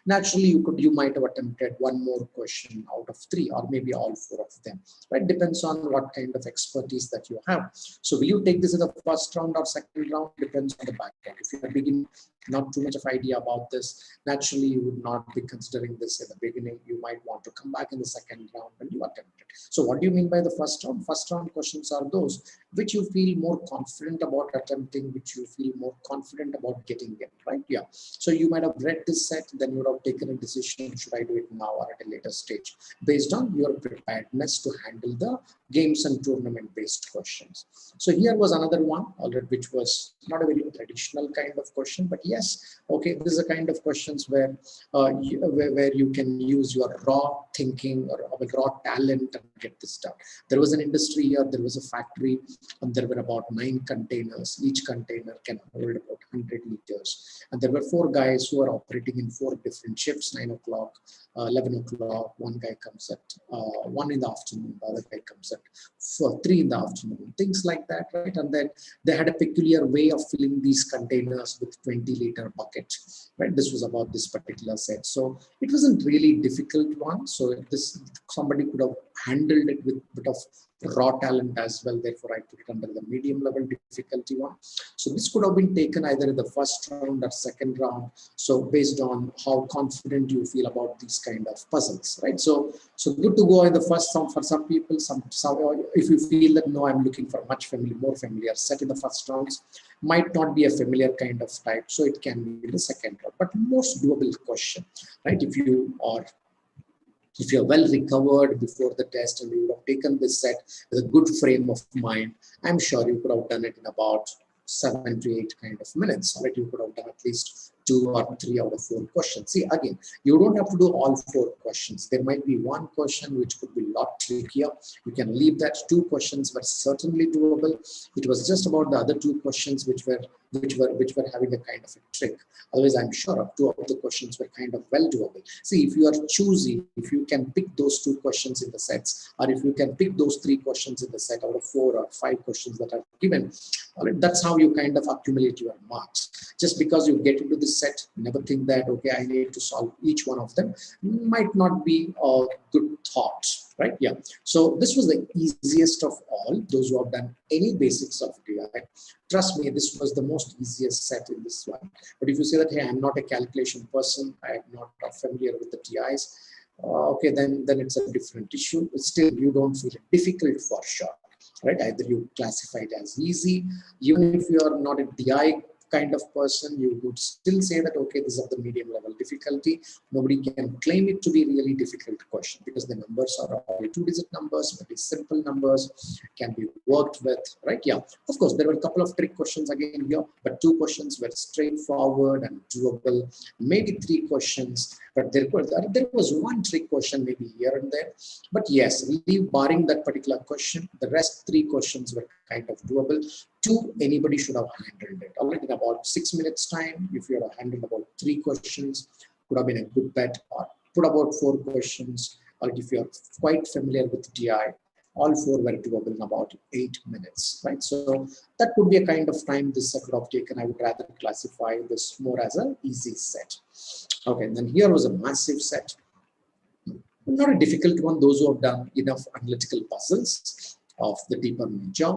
Naturally, you might have attempted 1 more question out of 3, or maybe all 4 of them, right? Depends on what kind of expertise that you have. So will you take this in the first round or second round? Depends on the background. If you're beginning, not too much of idea about this, naturally you would not be considering this in the beginning. You might want to come back in the second round when you attempt it. So what do you mean by the first round? First round questions are those which you feel more confident about attempting, which you feel more confident about getting in, right? Yeah. So you might have read this set, then you would have taken a decision, should I do it now or at a later stage, based on your preparedness to handle the games and tournament based questions. So here was another one, already, which was not a very traditional kind of question, but yes, okay, this is a kind of questions where you can use your raw thinking or raw talent and get this done. There was an industry here, there was a factory, and there were about 9 containers. Each container can hold about 100 liters. And there were 4 guys who are operating in 4 different shifts, 9 o'clock, 11 o'clock, one guy comes at 1 in the afternoon, the other guy comes at 3 in the afternoon, things like that, right? And then they had a peculiar way of filling these containers with 20-liter buckets, right? This was about this particular set. So it wasn't really difficult one. So this, somebody could have handled it with a bit of raw talent as well. Therefore, I put it under the medium level difficulty one. So this could have been taken either in the first round or second round. So based on how confident you feel about these kind of puzzles, right? So good to go in the first round for some people. Some if you feel that no, I'm looking for much more familiar set in the first rounds, might not be a familiar kind of type. So it can be the second round, but most doable question, right? If you're well recovered before the test and you would have taken this set with a good frame of mind, I'm sure you could have done it in about 7 to 8 kind of minutes, right? You could have done at least 2 or 3 out of 4 questions. See, again, you don't have to do all 4 questions. There might be 1 question which could be a lot trickier. You can leave that. 2 questions were certainly doable. It was just about the other 2 questions which were having a kind of a trick. Otherwise, I'm sure 2 of the questions were kind of well doable. See, if you are choosy, if you can pick those 2 questions in the sets, or if you can pick those 3 questions in the set out of 4 or 5 questions that are given, that's how you kind of accumulate your marks. Just because you get into this set, never think that, okay, I need to solve each one of them, might not be a good thought, right? Yeah. So this was the easiest of all. Those who have done any basics of DI, trust me, this was the most easiest set in this one. But if you say that, hey, I'm not a calculation person, I'm not familiar with the TIs, okay, then it's a different issue. But still, you don't feel it difficult for sure, right? Either you classify it as easy, even if you are not a DI kind of person, you would still say that, okay, this is of the medium level difficulty. Nobody can claim it to be really difficult question because the numbers are all 2-digit numbers, very simple numbers, can be worked with, right? Yeah, of course, there were a couple of trick questions again here, but 2 questions were straightforward and doable. Maybe 3 questions, but there was 1 trick question maybe here and there. But yes, barring that particular question, the rest 3 questions were kind of doable. 2, anybody should have handled it. Already in about 6 minutes time, if you had handled about 3 questions, could have been a good bet, or put about 4 questions, or if you're quite familiar with DI, all 4 were doable in about 8 minutes, right? So that could be a kind of time this set would have taken. I would rather classify this more as an easy set. Okay, and then here was a massive set. Not a difficult one, those who have done enough analytical puzzles of the deeper nature.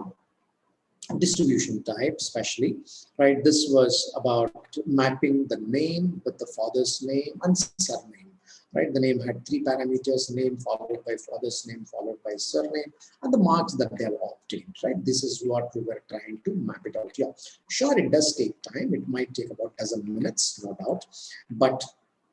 Distribution type especially, right? This was about mapping the name with the father's name and surname, right? The name had 3 parameters, name followed by father's name followed by surname, and the marks that they have obtained, right? This is what we were trying to map it out here. Sure, it does take time. It might take about 12 minutes, no doubt, but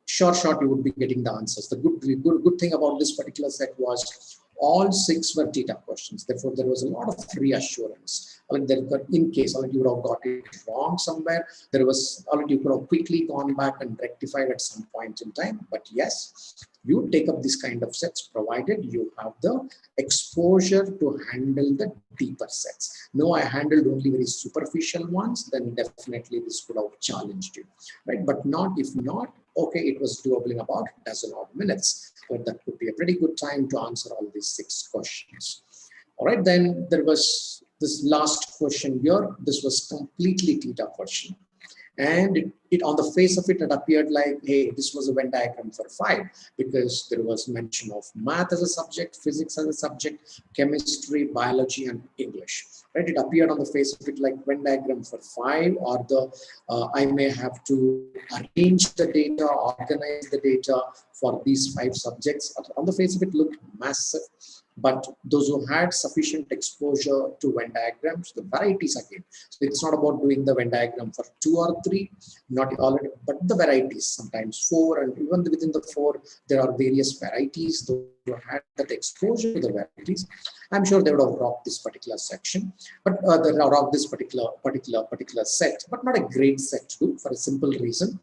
short you would be getting the answers. The good thing about this particular set was all 6 were theta questions. Therefore, there was a lot of reassurance. In case you would have got it wrong somewhere, there was you could have quickly gone back and rectified at some point in time. But yes, you take up this kind of sets provided you have the exposure to handle the deeper sets. No, I handled only very superficial ones, then definitely this could have challenged you, right? But not if not. Okay, it was doable in about 12 odd minutes, but that would be a pretty good time to answer all these 6 questions. All right, then there was this last question here. This was completely theta question. And it on the face of it, it appeared like, hey, this was a Venn diagram for 5, because there was mention of math as a subject, physics as a subject, chemistry, biology, and English. Right? It appeared on the face of it like Venn diagram for 5, or the I may have to arrange the data, organize the data for these 5 subjects. On the face of it, looked massive. But those who had sufficient exposure to Venn diagrams, the varieties again. So it's not about doing the Venn diagram for 2 or 3, not already, but the varieties, sometimes 4, and even within the 4, there are various varieties. Those who had that exposure to the varieties, I'm sure they would have rocked this particular section, but they rocked this particular set, but not a great set to do, for a simple reason.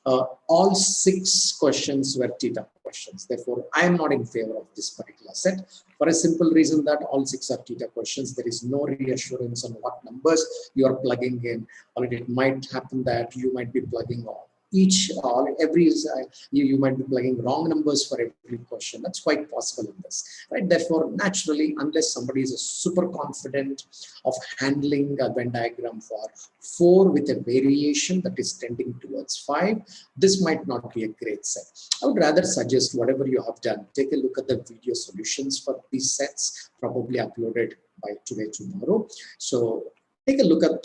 All 6 questions were theta questions. Therefore, I am not in favor of this particular set for a simple reason that all 6 are theta questions. There is no reassurance on what numbers you are plugging in, or it might happen that you might be plugging you might be plugging wrong numbers for every question. That's quite possible in this, right? Therefore, naturally, unless somebody is super confident of handling a Venn diagram for 4 with a variation that is tending towards 5, this might not be a great set. I would rather suggest whatever you have done, take a look at the video solutions for these sets, probably uploaded by today, tomorrow. So take a look at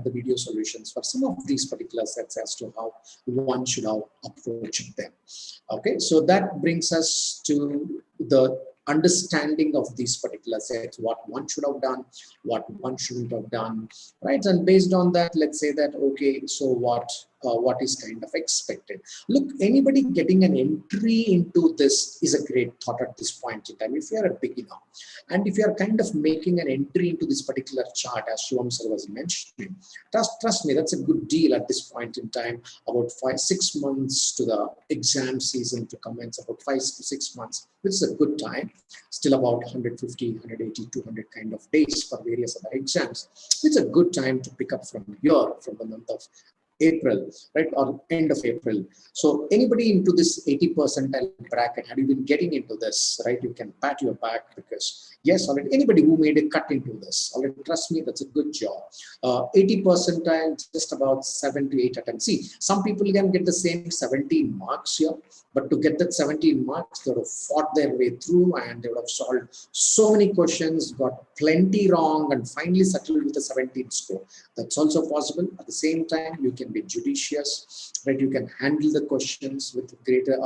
the video solutions for some of these particular sets as to how one should have approached them. Okay, so that brings us to the understanding of these particular sets, what one should have done, what one shouldn't have done, right? And based on that, let's say that, okay, so what is kind of expected? Look, anybody getting an entry into this is a great thought at this point in time. If you are a beginner, and if you are kind of making an entry into this particular chart, as Shivam sir was mentioning, trust me, that's a good deal at this point in time. About 6 months to the exam season to commence, about 5 to 6 months, which is a good time. Still about 150, 180, 200 kind of days for various other exams. It's a good time to pick up from here, from the month of April, right, or end of April. So anybody into this 80 percentile bracket, had you been getting into this, right, you can pat your back, because yes, already anybody who made a cut into this, already, trust me, that's a good job. 80 percentile, just about 7 to 8 attempts. See, some people can get the same 17 marks here, but to get that 17 marks, they would have fought their way through, and they would have solved so many questions, got plenty wrong, and finally settled with a 17 score. That's also possible. At the same time, you can be judicious, right? You can handle the questions with greater,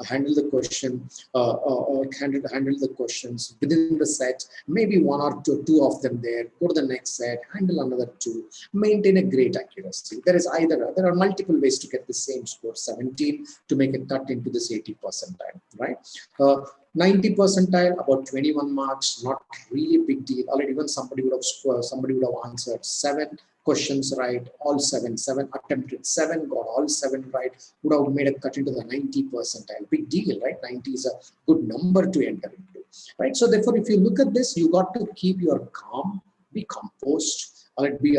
handle the question, handle the questions within the set, maybe 1 or 2 of them there, go to the next set, handle another 2, maintain a great accuracy. There are multiple ways to get the same score, 17, to make a cut into this 80 percentile, right? 90 percentile, about 21 marks, not really a big deal. Already, even somebody would have answered 7 questions right, all 7 attempted 7, got all 7 right, would have made a cut into the 90 percentile. Big deal, right? 90 is a good number to enter into, right? So therefore, if you look at this, you got to keep your calm, be composed, be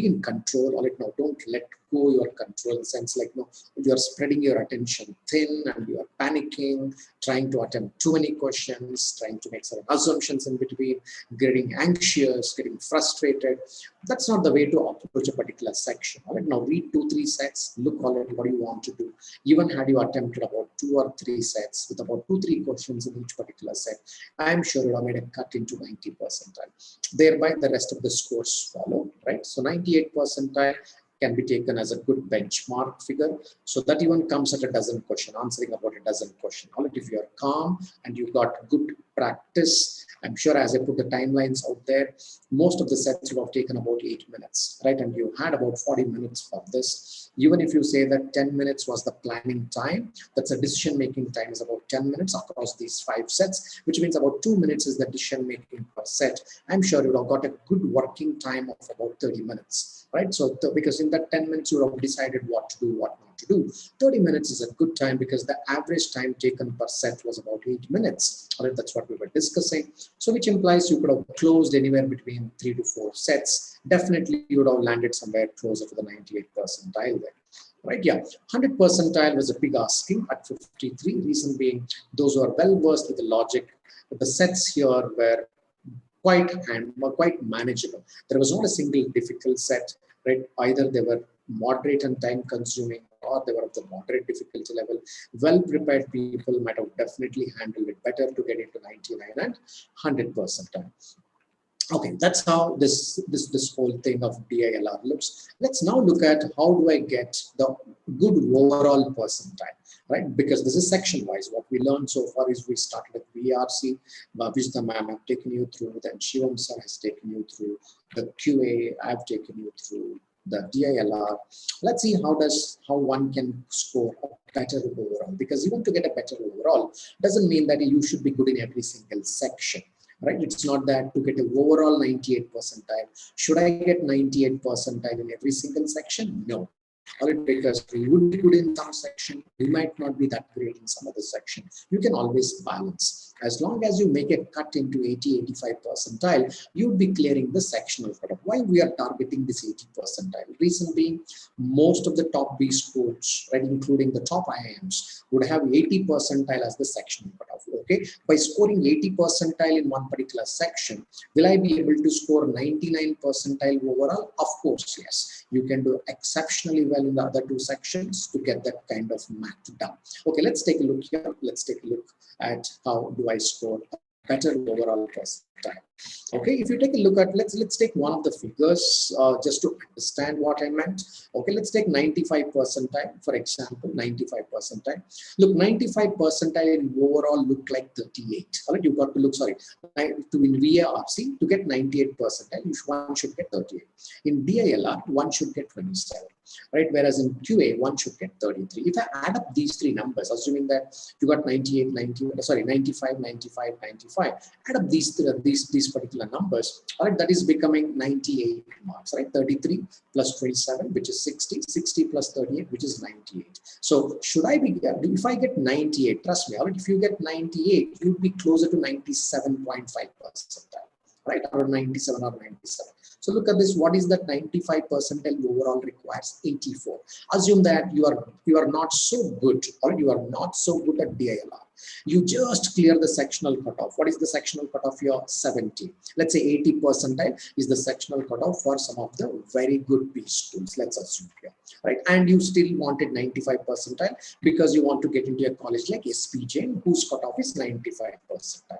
in control, don't let go your control, in the sense like, you're spreading your attention thin and you're panicking, trying to attempt too many questions, trying to make certain assumptions in between, getting anxious, getting frustrated. That's not the way to approach a particular section. All right, now read 2-3 sets, look already what you want to do. Even had you attempted about 2 or 3 sets with about 2-3 questions in each particular set, I'm sure you have made a cut into 90 percentile. Thereby, the rest of the scores follow, right? So 98 percentile can be taken as a good benchmark figure. So that even comes at a dozen question, answering about a dozen question. All right, if you are calm and you've got good practice, I'm sure as I put the timelines out there, most of the sets would have taken about 8 minutes, right? And you had about 40 minutes for this. Even if you say that 10 minutes was the planning time, that's a decision-making time is about 10 minutes across these 5 sets, which means about 2 minutes is the decision-making per set. I'm sure you would have got a good working time of about 30 minutes, right? So because in that 10 minutes, you would have decided what to do, what not to do. 30 minutes is a good time because the average time taken per set was about 8 minutes. All right, that's what we were discussing. So which implies you could have closed anywhere between 3 to 4 sets. Definitely, you would have landed somewhere closer to the 98 percentile there. Right, yeah, 100 percentile was a big asking at 53. Reason being, those who are well versed with the logic, but the sets here were quite manageable. There was not a single difficult set, right? Either they were moderate and time consuming, or they were of the moderate difficulty level. Well prepared people might have definitely handled it better to get into 99 and 100 percentile. Okay, that's how this whole thing of DILR looks. Let's now look at how do I get the good overall percentile, right? Because this is section wise. What we learned so far is we started with VRC, which the ma'am have taken you through, then Shivam sir has taken you through, the QA I've taken you through, the DILR. Let's see how one can score a better overall, because even to get a better overall doesn't mean that you should be good in every single section. Right? It's not that to get an overall 98 percentile. Should I get 98 percentile in every single section? No. All right, because we would be good in some section, we might not be that great in some other section. You can always balance. As long as you make a cut into 80-85 percentile, you'd be clearing the sectional cutoff. Why we are targeting this 80 percentile? Reason being, most of the top B schools, right, including the top IIMs, would have 80 percentile as the sectional cutoff. Okay, by scoring 80 percentile in one particular section, will I be able to score 99 percentile overall? Of course, yes. You can do exceptionally well in the other 2 sections to get that kind of math done. Okay, let's take a look here. Let's take a look at how do I score a better overall percentile. Okay, if you take a look at, let's take one of the figures just to understand what I meant. Okay, let's take 95 percentile, for example, 95 percentile. Look, 95 percentile in overall look like 38. All right, you've got to look, sorry, to in VARC, to get 98 percentile, one should get 38. In DILR, one should get 27. Right, whereas in QA, one should get 33. If I add up these 3 numbers, assuming that you got 98, 95, 95, 95, add up these particular numbers, all right, that is becoming 98 marks, right? 33 plus 27, which is 60, 60 plus 38, which is 98. So should I be, if I get 98, trust me, all right, if you get 98, you'd be closer to 97.5 percentile, right? Or 97 or 97. So look at this. What is that 95 percentile overall requires 84. Assume that you are not so good, or you are not so good at DILR. You just clear the sectional cutoff. What is the sectional cutoff here? 70. Let's say 80 percentile is the sectional cutoff for some of the very good B schools. Let's assume here, right? And you still wanted 95 percentile because you want to get into a college like SPJ, whose cutoff is 95 percentile.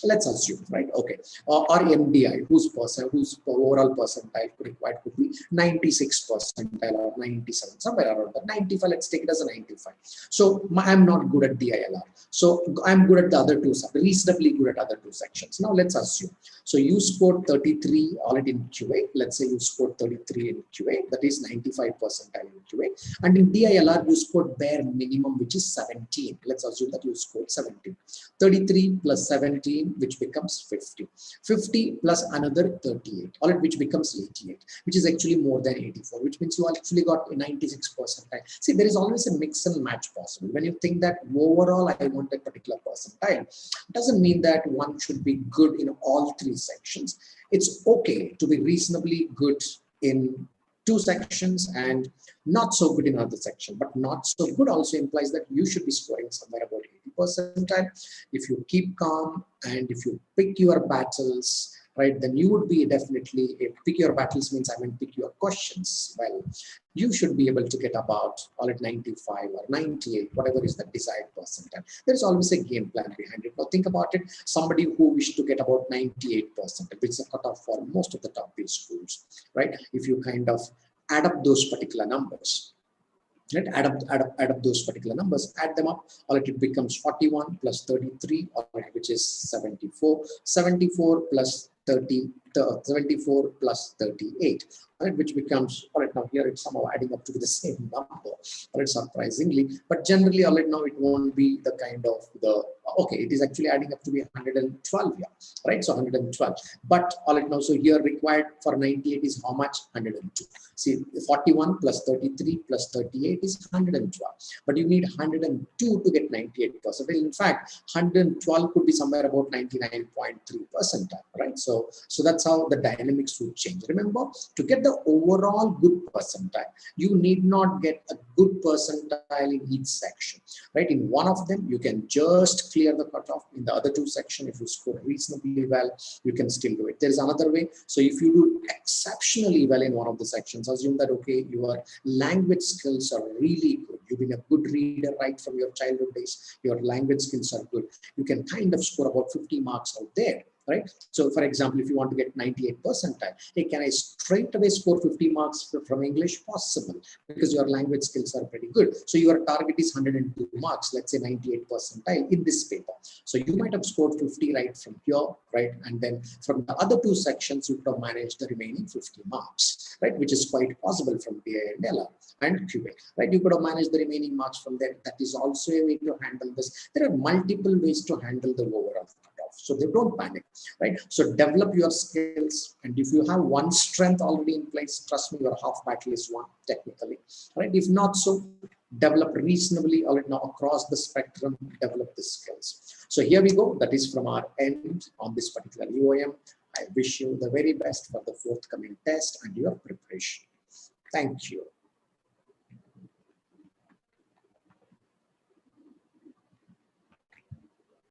Let's assume, right? Okay. Or MDI, whose overall percentile required could be 96 percentile or 97, somewhere around that. 95, let's take it as a 95. So I'm not good at DILR. So I'm good at the other 2, reasonably good at other 2 sections. Now let's assume. So you scored 33 already in QA. Let's say you scored 33 in QA, that is 95 percentile in QA. And in DILR, you scored bare minimum, which is 17. Let's assume that you scored 17. 33 plus 17, which becomes 50. 50 plus another 38, all right, which becomes 88, which is actually more than 84, which means you actually got 96 percentile. See, there is always a mix and match possible. When you think that overall I want a particular percentile, it doesn't mean that one should be good in all 3 sections. It's okay to be reasonably good in two sections and not so good in another section. But not so good also implies that you should be scoring somewhere about 80%. If you keep calm and if you pick your battles, right, then you would be definitely, pick your battles means I mean pick your questions well, you should be able to get about, call it 95 or 98, whatever is the desired percentile. There's always a game plan behind it. Now think about it, somebody who wished to get about 98%, which is a cutoff for most of the top tier schools, right? If you kind of add up those particular numbers, right? Add up those particular numbers, add them up, all it becomes 41 plus 33, which is 74. 74 plus 30, 74 plus 38, right, which becomes, all right, now here it's somehow adding up to the same number, all right, surprisingly, but generally, all right, now it won't be the kind of the, okay, it is actually adding up to be 112 here, right, so 112, but all right, now, so here required for 98 is how much? 102. See, 41 plus 33 plus 38 is 112, but you need 102 to get 98%. In fact, 112 could be somewhere about 99.3%, right? So that's how the dynamics would change. Remember, to get the overall good percentile, you need not get a good percentile in each section, right? In one of them, you can just clear the cutoff. In the other two sections, if you score reasonably well, you can still do it. There is another way. So if you do exceptionally well in one of the sections, assume that, okay, your language skills are really good. You've been a good reader right from your childhood days. Your language skills are good. You can kind of score about 50 marks out there, right? So for example, if you want to get 98 percentile, hey, can I straight away score 50 marks from English? Possible, because your language skills are pretty good. So your target is 102 marks, let's say 98 percentile in this paper. So you might have scored 50 right from here, right? And then from the other two sections, you could have managed the remaining 50 marks, right? Which is quite possible from DILR and QA, right? You could have managed the remaining marks from there. That is also a way to handle this. There are multiple ways to handle the overall cutoff. So they don't panic, right? So develop your skills. And if you have one strength already in place, trust me, your half battle is won technically, right? If not so, develop reasonably now across the spectrum, develop the skills. So here we go. That is from our end on this particular EOM. I wish you the very best for the forthcoming test and your preparation. Thank you.